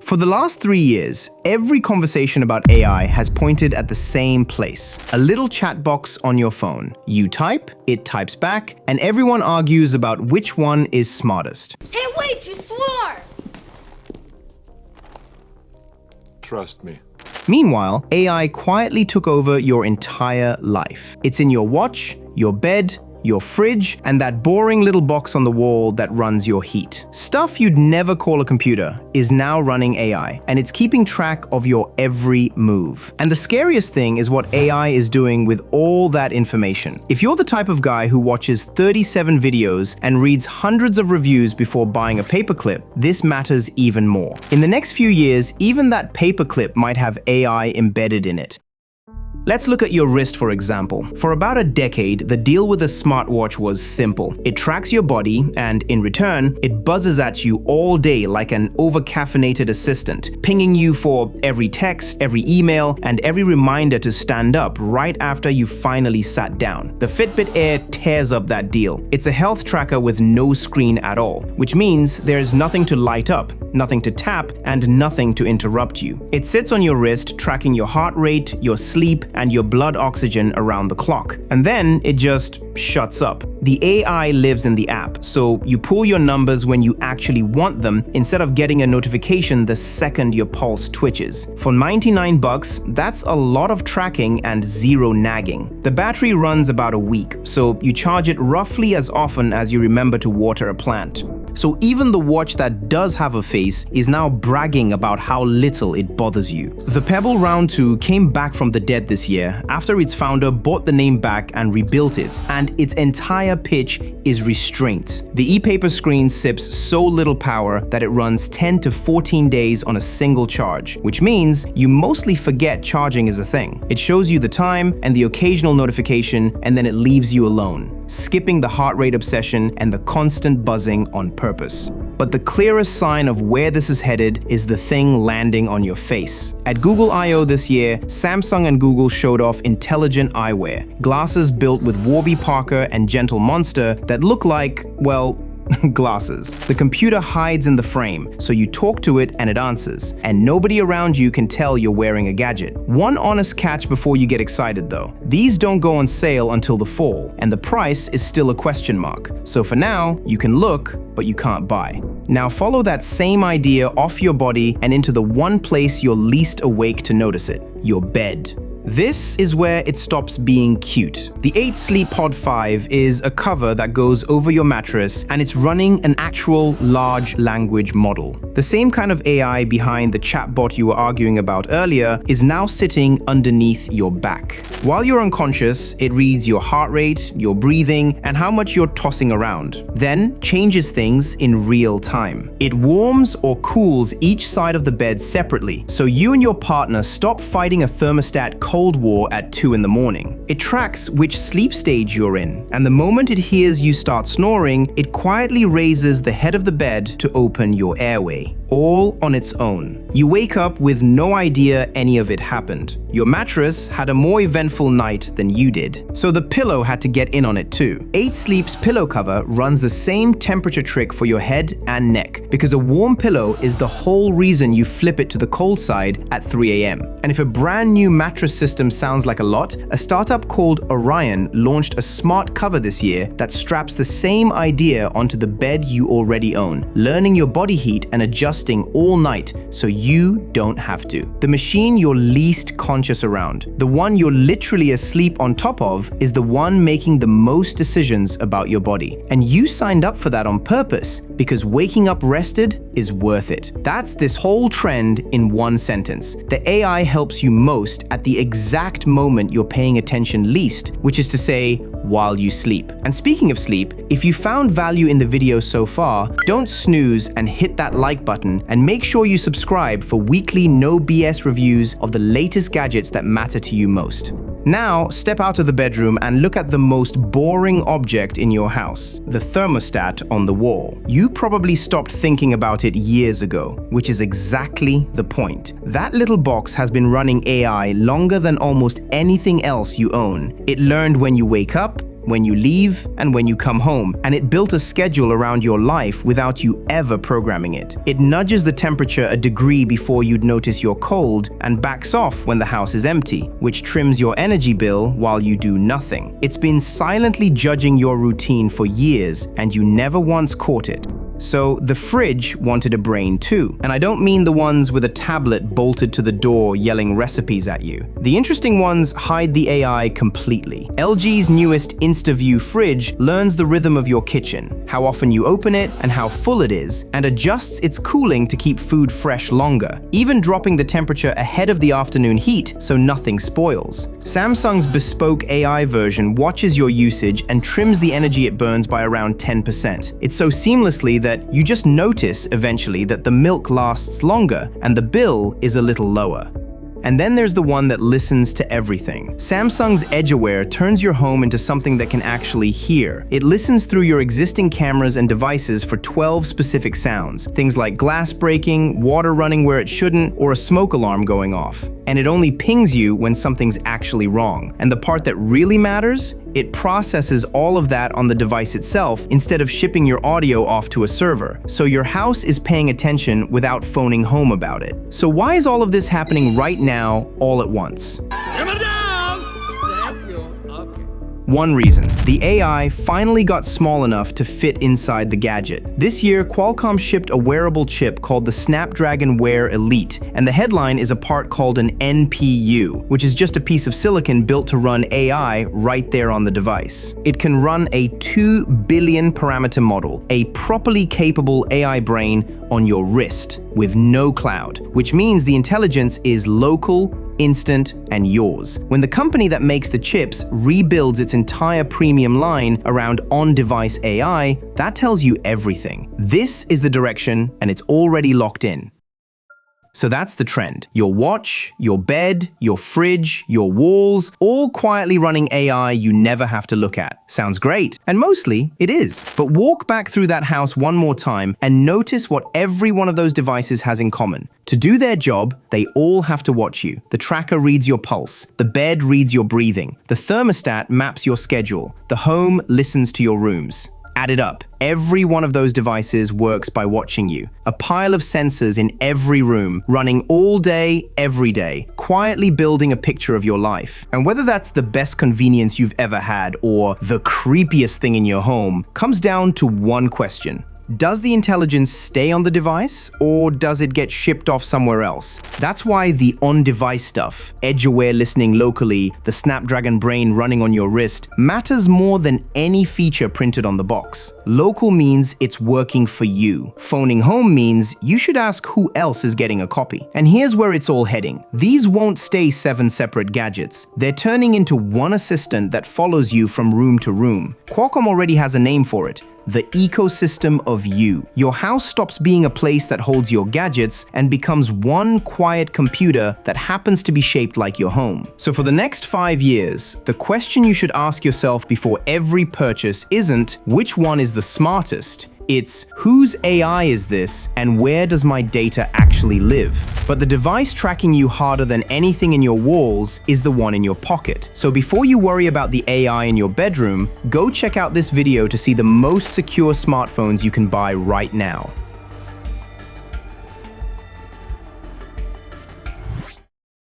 For the last 3 years, every conversation about AI has pointed at the same place. A little chat box on your phone. You type, it types back, and everyone argues about which one is smartest. Hey, wait, you swore! Trust me. Meanwhile, AI quietly took over your entire life. It's in your watch, your bed, your fridge, and that boring little box on the wall that runs your heat. Stuff you'd never call a computer is now running AI, and it's keeping track of your every move. And the scariest thing is what AI is doing with all that information. If you're the type of guy who watches 37 videos and reads hundreds of reviews before buying a paperclip, this matters even more. In the next few years, even that paperclip might have AI embedded in it. Let's look at your wrist, for example. For about a decade, the deal with a smartwatch was simple. It tracks your body, and in return, it buzzes at you all day like an over-caffeinated assistant, pinging you for every text, every email, and every reminder to stand up right after you finally sat down. The Fitbit Air tears up that deal. It's a health tracker with no screen at all, which means there's nothing to light up, nothing to tap, and nothing to interrupt you. It sits on your wrist, tracking your heart rate, your sleep, and your blood oxygen around the clock. And then it just shuts up. The AI lives in the app, so you pull your numbers when you actually want them instead of getting a notification the second your pulse twitches. For $99, that's a lot of tracking and zero nagging. The battery runs about a week, so you charge it roughly as often as you remember to water a plant. So even the watch that does have a face is now bragging about how little it bothers you. The Pebble Round 2 came back from the dead this year after its founder bought the name back and rebuilt it, and its entire pitch is restraint. The e-paper screen sips so little power that it runs 10 to 14 days on a single charge, which means you mostly forget charging is a thing. It shows you the time and the occasional notification, and then it leaves you alone, skipping the heart rate obsession and the constant buzzing on purpose. But the clearest sign of where this is headed is the thing landing on your face. At Google I/O this year, Samsung and Google showed off intelligent eyewear, glasses built with Warby Parker and Gentle Monster that look like, well, glasses. The computer hides in the frame, so you talk to it and it answers, and nobody around you can tell you're wearing a gadget. One honest catch before you get excited though. These don't go on sale until the fall, and the price is still a question mark. So for now, you can look, but you can't buy. Now follow that same idea off your body and into the one place you're least awake to notice it, your bed. This is where it stops being cute. The 8 Sleep Pod 5 is a cover that goes over your mattress, and it's running an actual large language model. The same kind of AI behind the chatbot you were arguing about earlier is now sitting underneath your back. While you're unconscious, it reads your heart rate, your breathing, and how much you're tossing around. Then changes things in real time. It warms or cools each side of the bed separately, so you and your partner stop fighting a thermostat Cold War at 2 in the morning. It tracks which sleep stage you're in, and the moment it hears you start snoring, it quietly raises the head of the bed to open your airway, all on its own. You wake up with no idea any of it happened. Your mattress had a more eventful night than you did, so the pillow had to get in on it too. 8 Sleep's pillow cover runs the same temperature trick for your head and neck, because a warm pillow is the whole reason you flip it to the cold side at 3 a.m. And if a brand new mattress system sounds like a lot, a startup called Orion launched a smart cover this year that straps the same idea onto the bed you already own, learning your body heat and adjusting all night so you don't have to. The machine you're least conscious around, the one you're literally asleep on top of, is the one making the most decisions about your body. And you signed up for that on purpose, because waking up rested is worth it. That's this whole trend in one sentence. The AI helps you most at the exact moment you're paying attention least, which is to say, while you sleep. And speaking of sleep, if you found value in the video so far, don't snooze and hit that like button, and make sure you subscribe for weekly no BS reviews of the latest gadgets that matter to you most. Now, step out of the bedroom and look at the most boring object in your house, the thermostat on the wall. You probably stopped thinking about it years ago, which is exactly the point. That little box has been running AI longer than almost anything else you own. It learned when you wake up, when you leave, and when you come home, and it built a schedule around your life without you ever programming it. It nudges the temperature a degree before you'd notice you're cold and backs off when the house is empty, which trims your energy bill while you do nothing. It's been silently judging your routine for years, and you never once caught it. So the fridge wanted a brain too. And I don't mean the ones with a tablet bolted to the door yelling recipes at you. The interesting ones hide the AI completely. LG's newest InstaView fridge learns the rhythm of your kitchen, how often you open it and how full it is, and adjusts its cooling to keep food fresh longer, even dropping the temperature ahead of the afternoon heat so nothing spoils. Samsung's Bespoke AI version watches your usage and trims the energy it burns by around 10%. It's so seamlessly that you just notice eventually that the milk lasts longer and the bill is a little lower. And then there's the one that listens to everything. Samsung's Edgeaware turns your home into something that can actually hear. It listens through your existing cameras and devices for 12 specific sounds. Things like glass breaking, water running where it shouldn't, or a smoke alarm going off. And it only pings you when something's actually wrong. And the part that really matters? It processes all of that on the device itself instead of shipping your audio off to a server. So your house is paying attention without phoning home about it. So why is all of this happening right now, all at once? One reason, the AI finally got small enough to fit inside the gadget. This year, Qualcomm shipped a wearable chip called the Snapdragon Wear Elite, and the headline is a part called an NPU, which is just a piece of silicon built to run AI right there on the device. It can run a 2 billion parameter model, a properly capable AI brain on your wrist with no cloud, which means the intelligence is local, instant, and yours. When the company that makes the chips rebuilds its entire premium line around on-device AI, that tells you everything. This is the direction, and it's already locked in. So that's the trend. Your watch, your bed, your fridge, your walls, all quietly running AI you never have to look at. Sounds great, and mostly it is. But walk back through that house one more time and notice what every one of those devices has in common. To do their job, they all have to watch you. The tracker reads your pulse. The bed reads your breathing. The thermostat maps your schedule. The home listens to your rooms. Add it up. Every one of those devices works by watching you. A pile of sensors in every room, running all day, every day, quietly building a picture of your life. And whether that's the best convenience you've ever had or the creepiest thing in your home, comes down to one question. Does the intelligence stay on the device, or does it get shipped off somewhere else? That's why the on-device stuff, Edgeaware listening locally, the Snapdragon brain running on your wrist, matters more than any feature printed on the box. Local means it's working for you. Phoning home means you should ask who else is getting a copy. And here's where it's all heading. These won't stay 7 separate gadgets. They're turning into one assistant that follows you from room to room. Qualcomm already has a name for it. The ecosystem of you. Your house stops being a place that holds your gadgets and becomes one quiet computer that happens to be shaped like your home. So for the next 5 years, the question you should ask yourself before every purchase isn't, which one is the smartest? It's, whose AI is this, and where does my data actually live? But the device tracking you harder than anything in your walls is the one in your pocket. So before you worry about the AI in your bedroom, go check out this video to see the most secure smartphones you can buy right now.